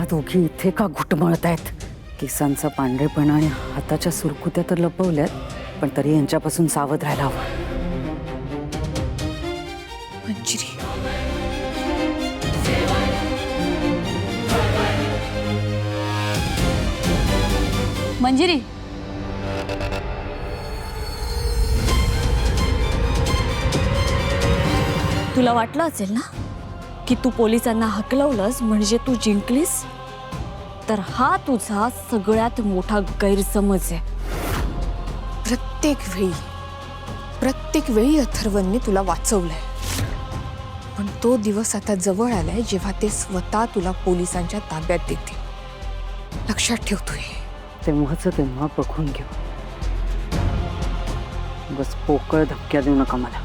ह्या दोघी इथे का घुटमळत आहेत? केसांचा पांढरेपणा आणि हाताच्या सुरकुत्या तर लपवल्यात, पण तरी यांच्यापासून सावध राहायला हवं. मंजिरी, मंजिरी, तुला वाटलं असेल ना की तू पोलिसांना हकलवलंस म्हणजे तू जिंकलीस, तर हा तुझा सगळ्यात मोठा गैरसमज आहे. प्रत्येक वेळी अथर्वने तुला वाचवलंय, पण तो दिवस आता जवळ आलाय जेव्हा ते स्वतः तुला पोलिसांच्या ताब्यात देतील. लक्षात ठेव तू हे. तेव्हाच तेव्हा बघून घेऊ. बस पोकळ धमक्या देऊ नका मला.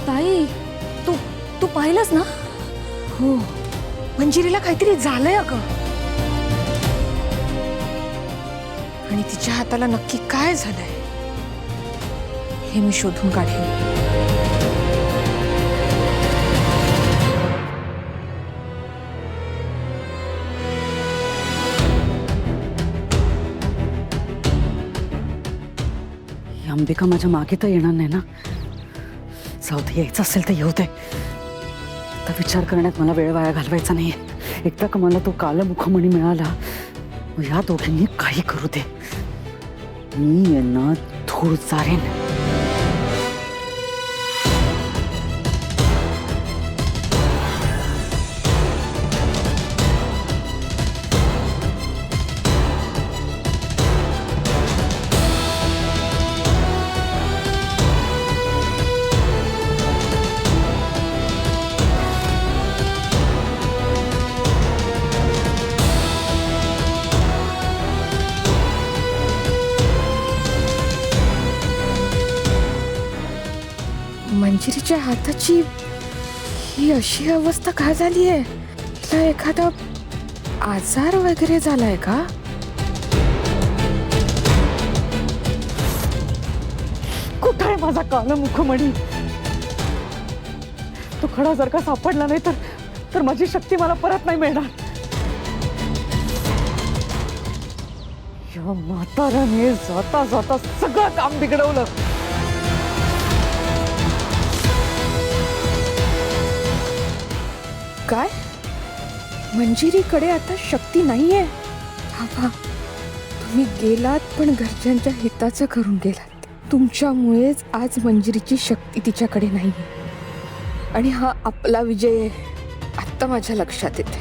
ताई, तू पाहिलंस ना? हो, मंजिरीला काहीतरी झालंय अगं. आणि तिच्या हाताला नक्की काय झालंय हे मी शोधून काढेन. ही अंबिका माझ्या मागे तर येणार नाही ना? जाऊ दे, यायचं असेल तर येऊ दे. आता विचार करण्यात मला वेळ वाया घालवायचा नाहीये. एकदा का मला तो कालमुखमणी मिळाला, मग या दोघींनी काही करू दे, मी यांना धूळ चारेन. मंजिरीच्या हाताची ही अशी अवस्था का झाली आहे? तिला एखादा आजार वगैरे झालाय का? कुठं आहे माझा कालमुखमणी? तो खडा जर का सापडला नाही तर माझी शक्ती मला परत नाही मिळणार. या म्हाताऱ्याने जाता जाता सगळं काम बिघडवलं. काय? मंजिरीकडे आता शक्ती नाहीये? बाबा, तुम्ही गेलात पण घरच्यांच्या हिताचं करून गेलात. तुमच्यामुळेच आज मंजिरीची शक्ती तिच्याकडे नाहीये. आणि हा आपला विजय आहे. आत्ता माझ्या लक्षात येते,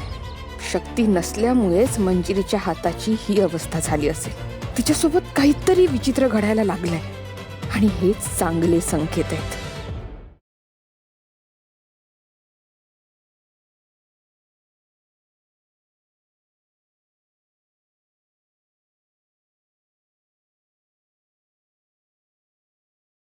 शक्ती नसल्यामुळेच मंजिरीच्या हाताची ही अवस्था झाली असेल. तिच्यासोबत काहीतरी विचित्र घडायला लागलंय आणि हेच चांगले संकेत आहेत.